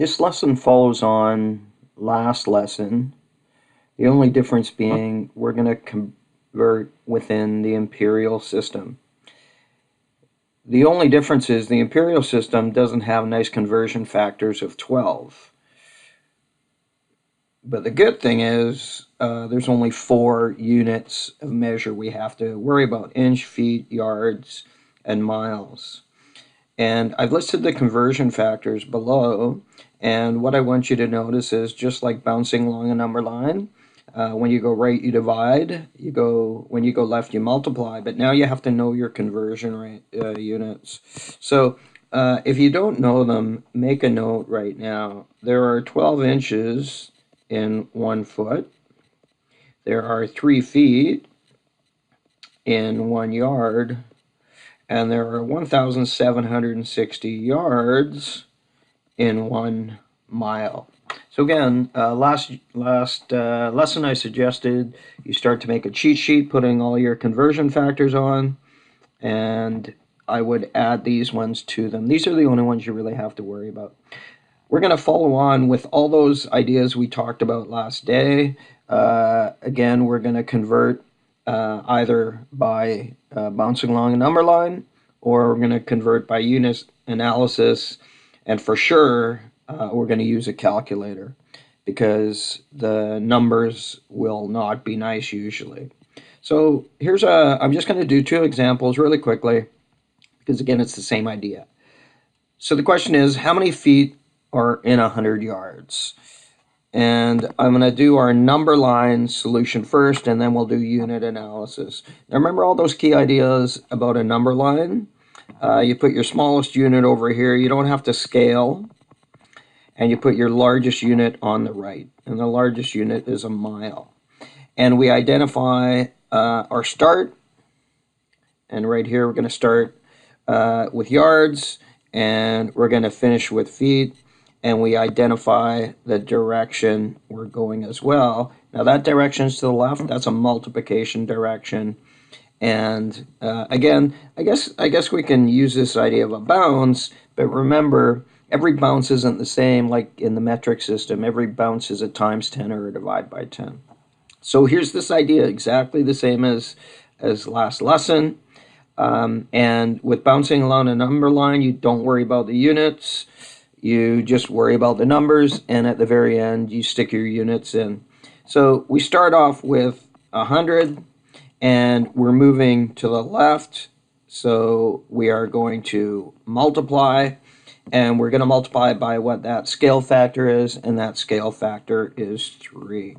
This lesson follows on last lesson, the only difference being we're going to convert within the imperial system. The only difference is the imperial system doesn't have nice conversion factors of 12. But the good thing is there's only 4 units of measure we have to worry about: inch, feet, yards, and miles. And I've listed the conversion factors below. And what I want you to notice is, just like bouncing along a number line, when you go right, you divide. When you go left, you multiply. But now you have to know your conversion rate units. So if you don't know them, make a note right now. There are 12 inches in 1 foot. There are 3 feet in 1 yard. And there are 1,760 yards in 1 mile. So again, last lesson I suggested you start to make a cheat sheet, putting all your conversion factors on, and I would add these ones to them. These are the only ones you really have to worry about. We're going to follow on with all those ideas we talked about last day. Again, we're going to convert either by bouncing along a number line, or we're going to convert by unit analysis, and for sure we're going to use a calculator because the numbers will not be nice usually. So I'm just going to do 2 examples really quickly because again it's the same idea. So the question is, how many feet are in 100 yards? And I'm going to do our number line solution first, and then we'll do unit analysis. Now remember all those key ideas about a number line? You put your smallest unit over here. You don't have to scale. And you put your largest unit on the right. And the largest unit is a mile. And we identify our start. And right here we're going to start with yards. And we're going to finish with feet. And we identify the direction we're going as well. Now that direction is to the left. That's a multiplication direction. And again, I guess we can use this idea of a bounce, but remember, every bounce isn't the same. Like in the metric system, every bounce is a times 10 or a divide by 10. So here's this idea, exactly the same as last lesson. And with bouncing along a number line, you don't worry about the units. You just worry about the numbers, and at the very end, you stick your units in. So we start off with 100, and we're moving to the left. So we are going to multiply, and we're going to multiply by what that scale factor is, and that scale factor is 3.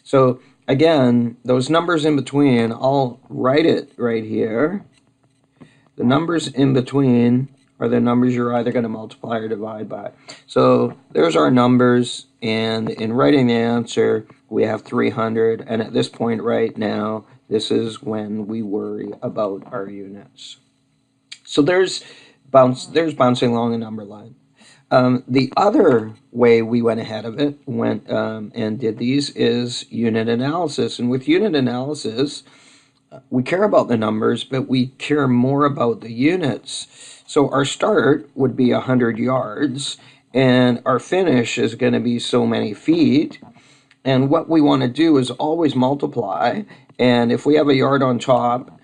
So again, those numbers in between, I'll write it right here. The numbers in between are the numbers you're either going to multiply or divide by. So there's our numbers, and in writing the answer, we have 300, and at this point right now, this is when we worry about our units. So there's bouncing along a number line. The other way we went ahead of it, and did these, is unit analysis. And with unit analysis, we care about the numbers, but we care more about the units. So our start would be 100 yards, and our finish is going to be so many feet. And what we want to do is always multiply. And if we have a yard on top,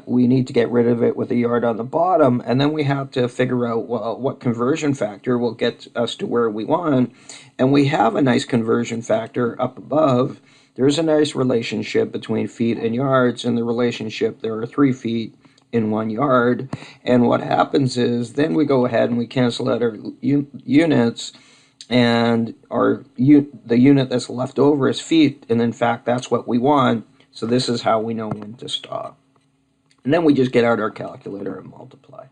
we need to get rid of it with a yard on the bottom. And then we have to figure out, well, what conversion factor will get us to where we want. And we have a nice conversion factor up above. There's a nice relationship between feet and yards. And the relationship, there are 3 feet in 1 yard. And what happens is then we go ahead and we cancel out our units, and the unit that's left over is feet, and in fact that's what we want. So this is how we know when to stop. And then we just get out our calculator and multiply.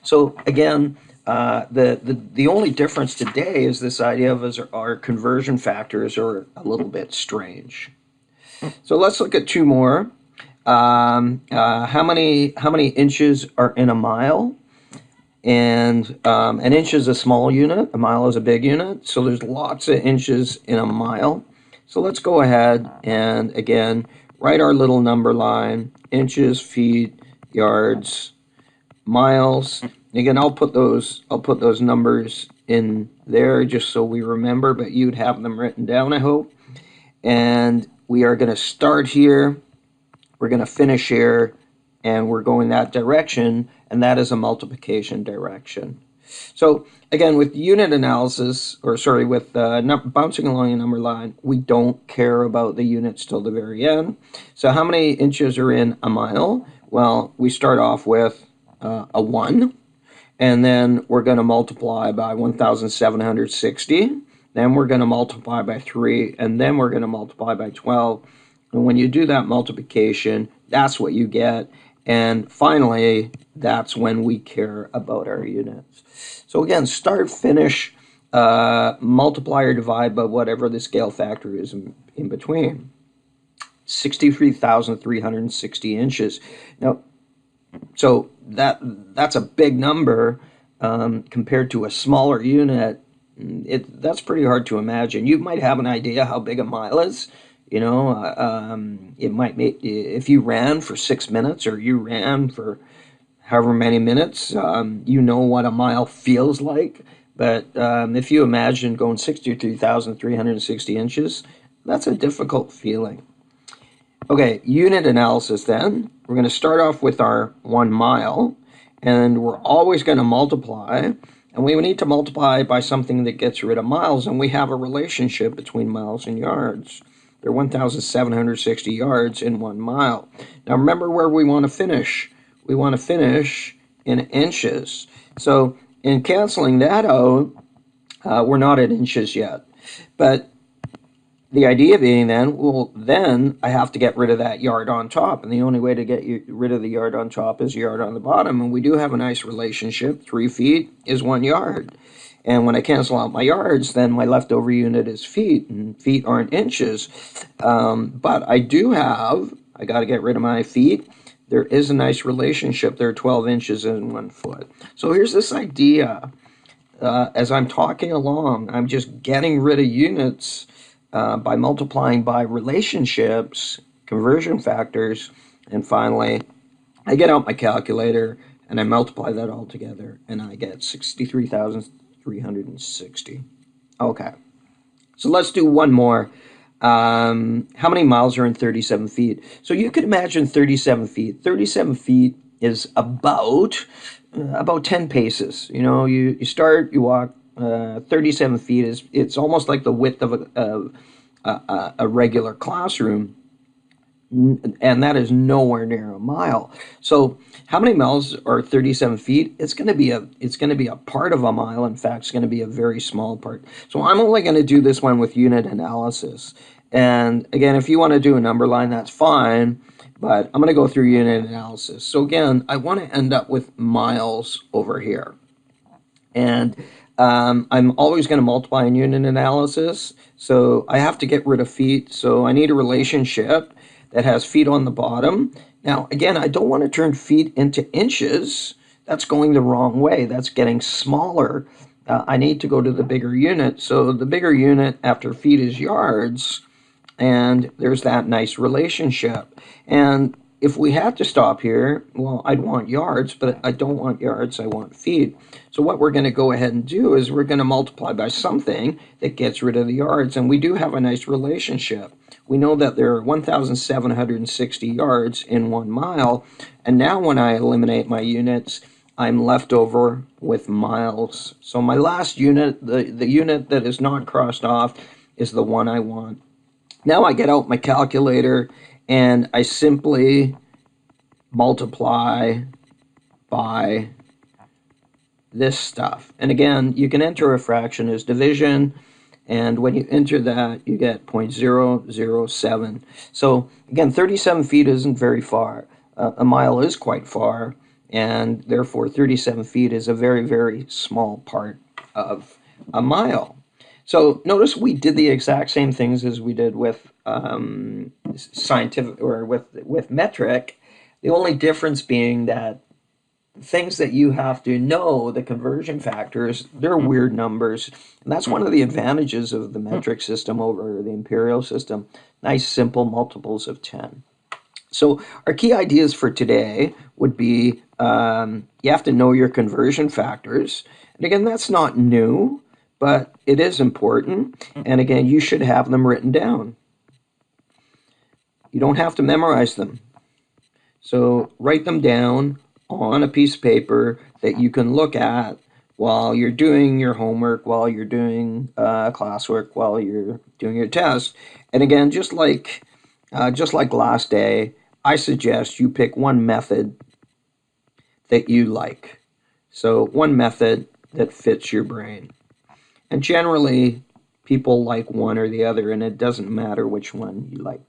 So again, the only difference today is this idea of our conversion factors are a little bit strange. So let's look at 2 more. How many inches are in a mile? And an inch is a small unit, a mile is a big unit. So there's lots of inches in a mile. So let's go ahead and again write our little number line: inches, feet, yards, miles. Again, I'll put those numbers in there just so we remember, but you'd have them written down, I hope. And we are going to start here, we're going to finish here, and we're going that direction, and that is a multiplication direction. So again, with unit analysis, or sorry, with bouncing along a number line, we don't care about the units till the very end. So how many inches are in a mile? Well, we start off with a 1, and then we're going to multiply by 1,760. Then we're going to multiply by 3, and then we're going to multiply by 12. And when you do that multiplication, that's what you get. And finally, that's when we care about our units. So again, start, finish, multiply or divide by whatever the scale factor is in between. 63,360 inches. Now, so that's a big number compared to a smaller unit. That's pretty hard to imagine. You might have an idea how big a mile is. You know, it might make, if you ran for 6 minutes or you ran for however many minutes, you know what a mile feels like. But if you imagine going 63,360 inches, that's a difficult feeling. Okay, unit analysis then. We're going to start off with our 1 mile, and we're always going to multiply. And we need to multiply by something that gets rid of miles, and we have a relationship between miles and yards. There are 1,760 yards in 1 mile. Now remember where we want to finish. We want to finish in inches. So in canceling that out, we're not at inches yet. But the idea being then, well, then I have to get rid of that yard on top. And the only way to get rid of the yard on top is yard on the bottom. And we do have a nice relationship. 3 feet is 1 yard. And when I cancel out my yards, then my leftover unit is feet, and feet aren't inches. But I got to get rid of my feet. There is a nice relationship. There are 12 inches in 1 foot. So here's this idea. As I'm talking along, I'm just getting rid of units by multiplying by relationships, conversion factors, and finally, I get out my calculator and I multiply that all together, and I get 63,360. Okay, so let's do one more. How many miles are in 37 feet? So you can imagine 37 feet. 37 feet is about 10 paces. You know, you start, you walk 37 feet is it's almost like the width of a regular classroom, and that is nowhere near a mile. So how many miles are 37 feet? It's going to be a part of a mile. In fact, it's going to be a very small part. So I'm only going to do this one with unit analysis. And again, if you want to do a number line, that's fine. But I'm going to go through unit analysis. So again, I want to end up with miles over here. And I'm always going to multiply in unit analysis. So I have to get rid of feet. So I need a relationship that has feet on the bottom. Now, again, I don't want to turn feet into inches. That's going the wrong way. That's getting smaller. I need to go to the bigger unit. So the bigger unit after feet is yards. And there's that nice relationship. And if we had to stop here, well, I'd want yards, but I don't want yards, I want feet. So what we're going to go ahead and do is we're going to multiply by something that gets rid of the yards, and we do have a nice relationship. We know that there are 1,760 yards in 1 mile, and now when I eliminate my units, I'm left over with miles. So my last unit, the unit that is not crossed off, is the one I want. Now I get out my calculator and I simply multiply by this stuff. And again, you can enter a fraction as division, and when you enter that, you get 0.007. So again, 37 feet isn't very far. A mile is quite far, and therefore 37 feet is a very, very small part of a mile. So notice we did the exact same things as we did with scientific or with metric. The only difference being that things that you have to know, the conversion factors, they're weird numbers. And that's one of the advantages of the metric system over the imperial system. Nice simple multiples of 10. So our key ideas for today would be you have to know your conversion factors. And again, that's not new. but it is important. And again, you should have them written down. You don't have to memorize them. So write them down on a piece of paper that you can look at while you're doing your homework, while you're doing classwork, while you're doing your test. And again, just like last day, I suggest you pick one method that you like. So one method that fits your brain. And generally, people like one or the other, and it doesn't matter which one you like.